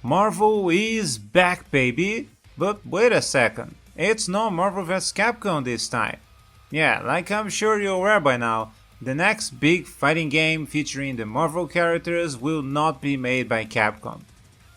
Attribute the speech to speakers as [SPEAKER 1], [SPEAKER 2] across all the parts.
[SPEAKER 1] Marvel is back, baby! But wait a second, it's not Marvel vs. Capcom this time. Yeah, like I'm sure you're aware by now, the next big fighting game featuring the Marvel characters will not be made by Capcom.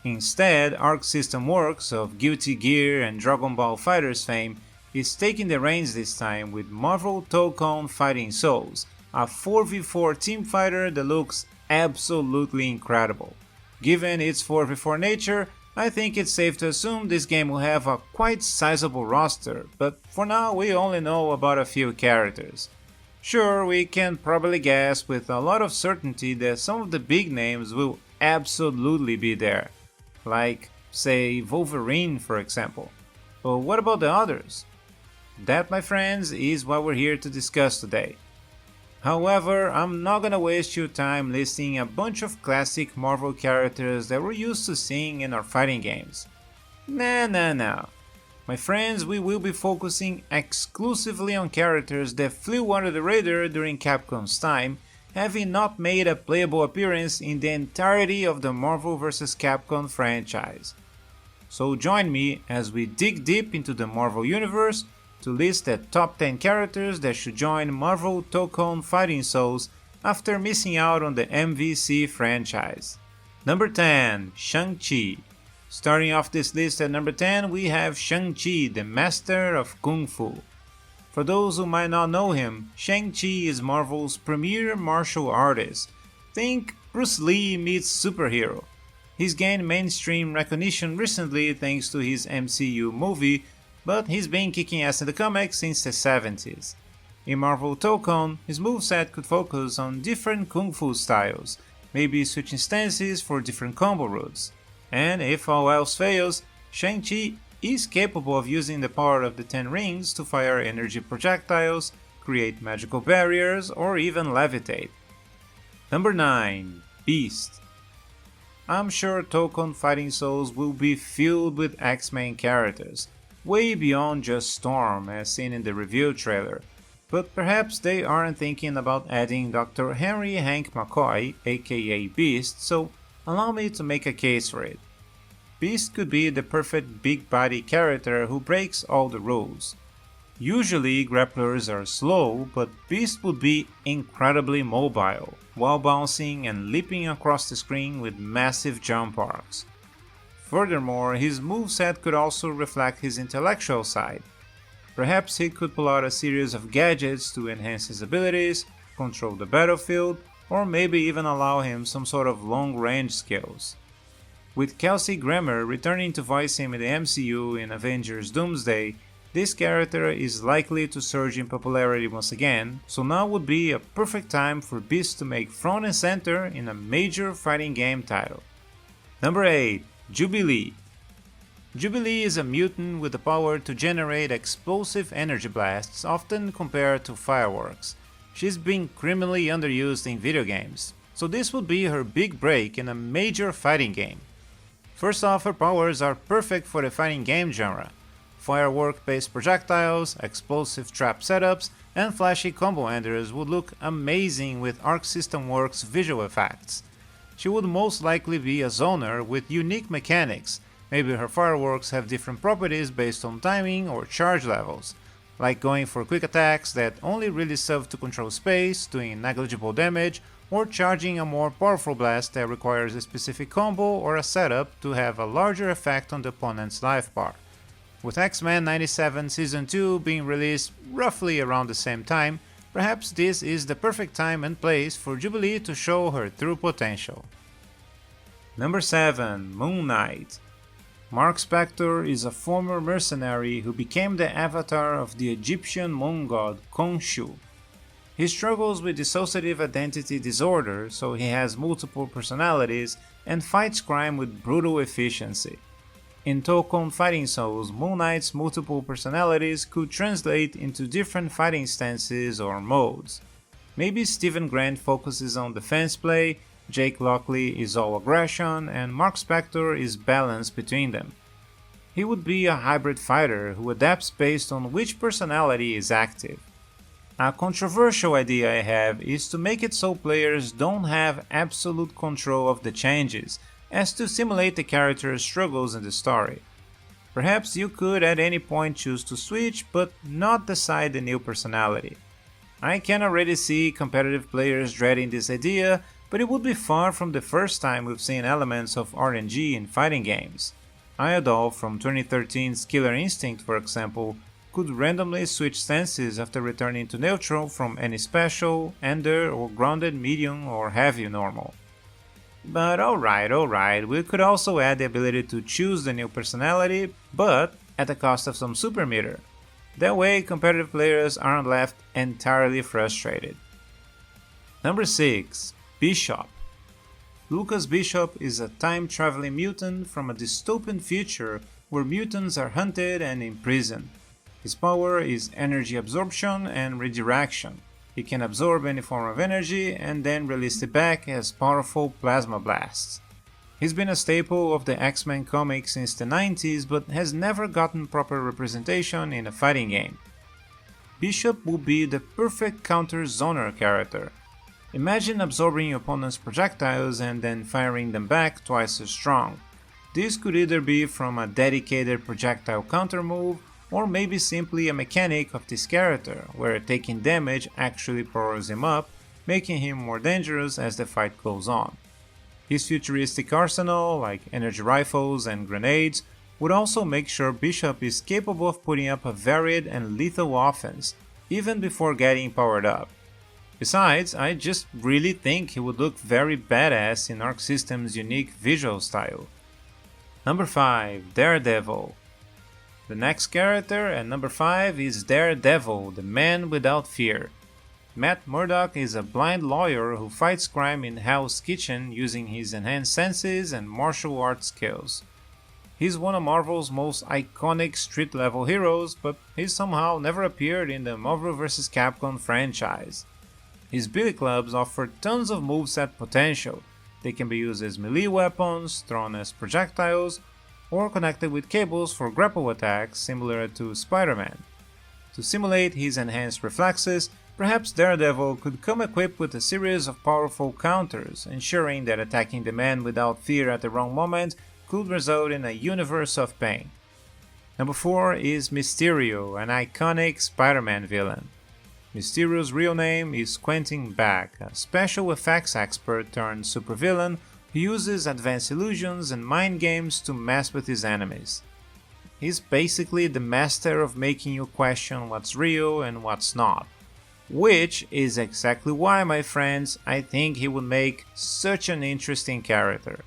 [SPEAKER 1] Instead, Arc System Works of Guilty Gear and Dragon Ball FighterZ fame is taking the reins this time with Marvel Tōkon Fighting Souls, a 4v4 team fighter that looks absolutely incredible. Given its 4v4 nature, I think it's safe to assume this game will have a quite sizable roster, but for now we only know about a few characters. Sure, we can probably guess with a lot of certainty that some of the big names will absolutely be there, like, say, Wolverine for example. But what about the others? That, my friends, is what we're here to discuss today. However, I'm not gonna waste your time listing a bunch of classic Marvel characters that we're used to seeing in our fighting games. Nah. My friends, we will be focusing exclusively on characters that flew under the radar during Capcom's time, having not made a playable appearance in the entirety of the Marvel vs. Capcom franchise. So join me as we dig deep into the Marvel universe to list the top 10 characters that should join Marvel Tōkon Fighting Souls after missing out on the MvC franchise. Number 10. Shang-Chi. Starting off this list at number 10, we have Shang-Chi, the Master of Kung Fu. For those who might not know him, Shang-Chi is Marvel's premier martial artist. Think Bruce Lee meets superhero. He's gained mainstream recognition recently thanks to his MCU movie, but he's been kicking ass in the comics since the 70s. In Marvel Tōkon, his moveset could focus on different kung fu styles, maybe switching stances for different combo routes. And if all else fails, Shang-Chi is capable of using the power of the 10 rings to fire energy projectiles, create magical barriers, or even levitate. Number 9. Beast. I'm sure Tōkon Fighting Souls will be filled with X-Men characters, way beyond just Storm as seen in the reveal trailer, but perhaps they aren't thinking about adding Dr. Henry Hank McCoy, aka Beast, so allow me to make a case for it. Beast could be the perfect big body character who breaks all the rules. Usually grapplers are slow, but Beast would be incredibly mobile, while bouncing and leaping across the screen with massive jump arcs. Furthermore, his moveset could also reflect his intellectual side. Perhaps he could pull out a series of gadgets to enhance his abilities, control the battlefield, or maybe even allow him some sort of long-range skills. With Kelsey Grammer returning to voice him in the MCU in Avengers Doomsday, this character is likely to surge in popularity once again, so now would be a perfect time for Beast to make front and center in a major fighting game title. Number 8. Jubilee. Jubilee is a mutant with the power to generate explosive energy blasts, often compared to fireworks. She's been criminally underused in video games, so this would be her big break in a major fighting game. First off, her powers are perfect for the fighting game genre. Firework-based projectiles, explosive trap setups, and flashy combo enders would look amazing with Arc System Works visual effects. She would most likely be a zoner with unique mechanics. Maybe her fireworks have different properties based on timing or charge levels, like going for quick attacks that only really serve to control space, doing negligible damage, or charging a more powerful blast that requires a specific combo or a setup to have a larger effect on the opponent's life bar. With X-Men 97 Season 2 being released roughly around the same time, perhaps this is the perfect time and place for Jubilee to show her true potential. Number 7. Moonight. Mark Spector is a former mercenary who became the avatar of the Egyptian moon god Khonshu. He struggles with dissociative identity disorder, so he has multiple personalities and fights crime with brutal efficiency. In Tōkon Fighting Souls, Moon Knight's multiple personalities could translate into different fighting stances or modes. Maybe Stephen Grant focuses on defense play, Jake Lockley is all aggression, and Mark Spector is balanced between them. He would be a hybrid fighter who adapts based on which personality is active. A controversial idea I have is to make it so players don't have absolute control of the changes, as to simulate the character's struggles in the story. Perhaps you could at any point choose to switch, but not decide the new personality. I can already see competitive players dreading this idea, but it would be far from the first time we've seen elements of RNG in fighting games. Iodol from 2013's Killer Instinct, for example, could randomly switch stances after returning to neutral from any special, ender, or grounded medium or heavy normal. But alright, we could also add the ability to choose the new personality, but at the cost of some super meter. That way, competitive players aren't left entirely frustrated. Number 6. Bishop. Lucas Bishop is a time-traveling mutant from a dystopian future where mutants are hunted and imprisoned. His power is energy absorption and redirection. He can absorb any form of energy and then release it back as powerful plasma blasts. He's been a staple of the X-Men comics since the 90s, but has never gotten proper representation in a fighting game. Bishop would be the perfect counter-zoner character. Imagine absorbing your opponent's projectiles and then firing them back twice as strong. This could either be from a dedicated projectile counter move, or maybe simply a mechanic of this character, where taking damage actually powers him up, making him more dangerous as the fight goes on. His futuristic arsenal, like energy rifles and grenades, would also make sure Bishop is capable of putting up a varied and lethal offense, even before getting powered up. Besides, I just really think he would look very badass in Arc System's unique visual style. Number 5. Daredevil. The next character at number 5 is Daredevil, the man without fear. Matt Murdock is a blind lawyer who fights crime in Hell's Kitchen using his enhanced senses and martial arts skills. He's one of Marvel's most iconic street-level heroes, but he somehow never appeared in the Marvel vs. Capcom franchise. His billy clubs offer tons of moveset potential. They can be used as melee weapons, thrown as projectiles, or connected with cables for grapple attacks similar to Spider-Man. To simulate his enhanced reflexes, perhaps Daredevil could come equipped with a series of powerful counters, ensuring that attacking the man without fear at the wrong moment could result in a universe of pain. Number 4 is Mysterio, an iconic Spider-Man villain. Mysterio's real name is Quentin Beck, a special effects expert turned supervillain who uses advanced illusions and mind games to mess with his enemies. He's basically the master of making you question what's real and what's not. Which is exactly why, my friends, I think he would make such an interesting character.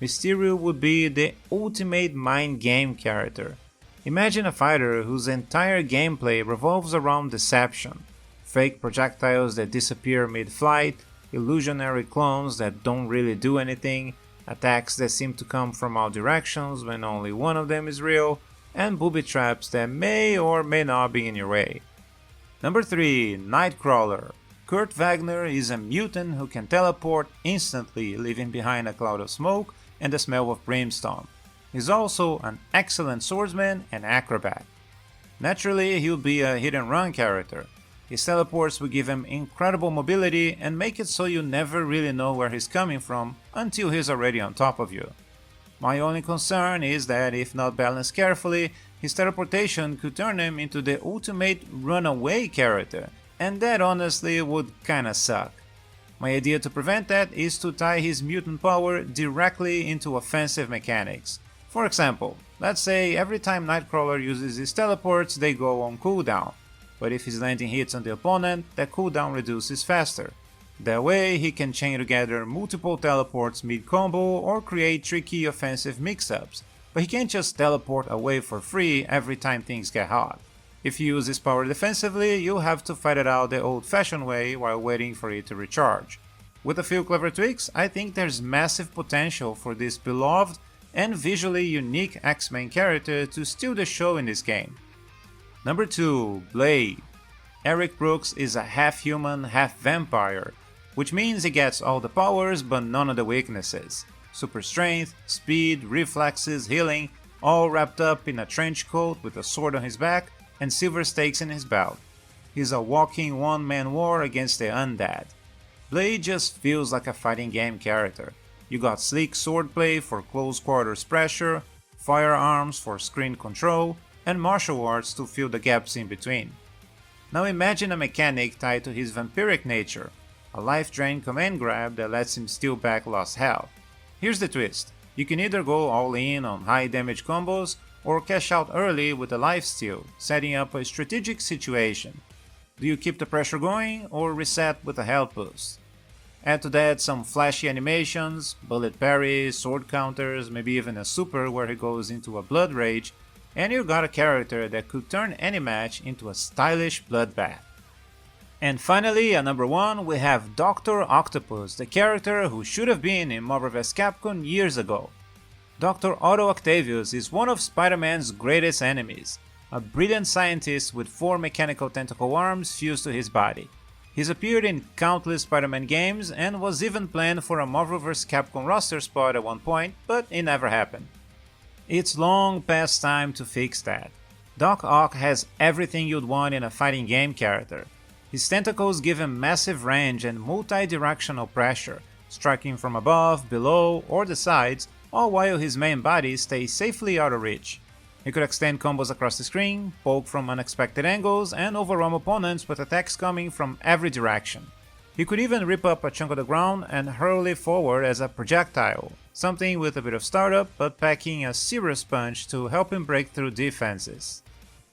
[SPEAKER 1] Mysterio would be the ultimate mind game character. Imagine a fighter whose entire gameplay revolves around deception. Fake projectiles that disappear mid-flight, illusionary clones that don't really do anything, attacks that seem to come from all directions when only one of them is real, and booby traps that may or may not be in your way. Number 3. Nightcrawler. Kurt Wagner is a mutant who can teleport instantly, leaving behind a cloud of smoke and the smell of brimstone. He's also an excellent swordsman and acrobat. Naturally, he'll be a hit-and-run character. His teleports will give him incredible mobility and make it so you never really know where he's coming from until he's already on top of you. My only concern is that if not balanced carefully, his teleportation could turn him into the ultimate runaway character, and that honestly would kinda suck. My idea to prevent that is to tie his mutant power directly into offensive mechanics. For example, let's say every time Nightcrawler uses his teleports they go on cooldown, but if he's landing hits on the opponent, that cooldown reduces faster. That way he can chain together multiple teleports mid-combo or create tricky offensive mix-ups, but he can't just teleport away for free every time things get hot. If you use this power defensively, you'll have to fight it out the old-fashioned way while waiting for it to recharge. With a few clever tweaks, I think there's massive potential for this beloved and visually unique X-Men character to steal the show in this game. Number 2. Blade. Eric Brooks is a half-human, half-vampire, which means he gets all the powers but none of the weaknesses. Super strength, speed, reflexes, healing, all wrapped up in a trench coat with a sword on his back and silver stakes in his belt. He's a walking one-man war against the undead. Blade just feels like a fighting game character. You got sleek swordplay for close quarters pressure, firearms for screen control, and martial arts to fill the gaps in between. Now imagine a mechanic tied to his vampiric nature, a life drain command grab that lets him steal back lost health. Here's the twist: you can either go all in on high damage combos or cash out early with a lifesteal, setting up a strategic situation. Do you keep the pressure going or reset with a health boost? Add to that some flashy animations, bullet parries, sword counters, maybe even a super where he goes into a blood rage, and you got a character that could turn any match into a stylish bloodbath. And finally, at number 1, we have Dr. Octopus, the character who should have been in Marvel vs. Capcom years ago. Dr. Otto Octavius is one of Spider-Man's greatest enemies, a brilliant scientist with 4 mechanical tentacle arms fused to his body. He's appeared in countless Spider-Man games and was even planned for a Marvel vs. Capcom roster spot at one point, but it never happened. It's long past time to fix that. Doc Ock has everything you'd want in a fighting game character. His tentacles give him massive range and multi-directional pressure, striking from above, below, or the sides, all while his main body stays safely out of reach. He could extend combos across the screen, poke from unexpected angles, and overwhelm opponents with attacks coming from every direction. He could even rip up a chunk of the ground and hurl it forward as a projectile, something with a bit of startup but packing a serious punch to help him break through defenses.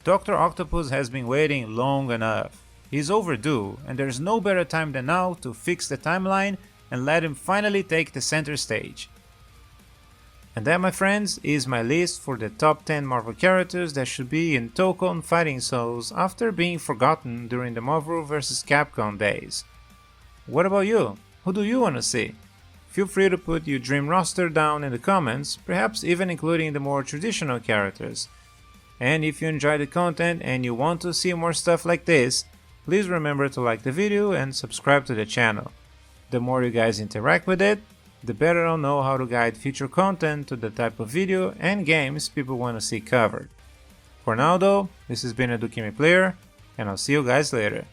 [SPEAKER 1] Dr. Octopus has been waiting long enough. He's overdue, and there's no better time than now to fix the timeline and let him finally take the center stage. And that, my friends, is my list for the top 10 Marvel characters that should be in Tōkon fighting souls after being forgotten during the Marvel vs. Capcom days. What about you? Who do you want to see? Feel free to put your dream roster down in the comments, perhaps even including the more traditional characters. And if you enjoyed the content and you want to see more stuff like this, please remember to like the video and subscribe to the channel. The more you guys interact with it, the better I'll know how to guide future content to the type of video and games people want to see covered. For now though, this has been Cammyplayer, and I'll see you guys later.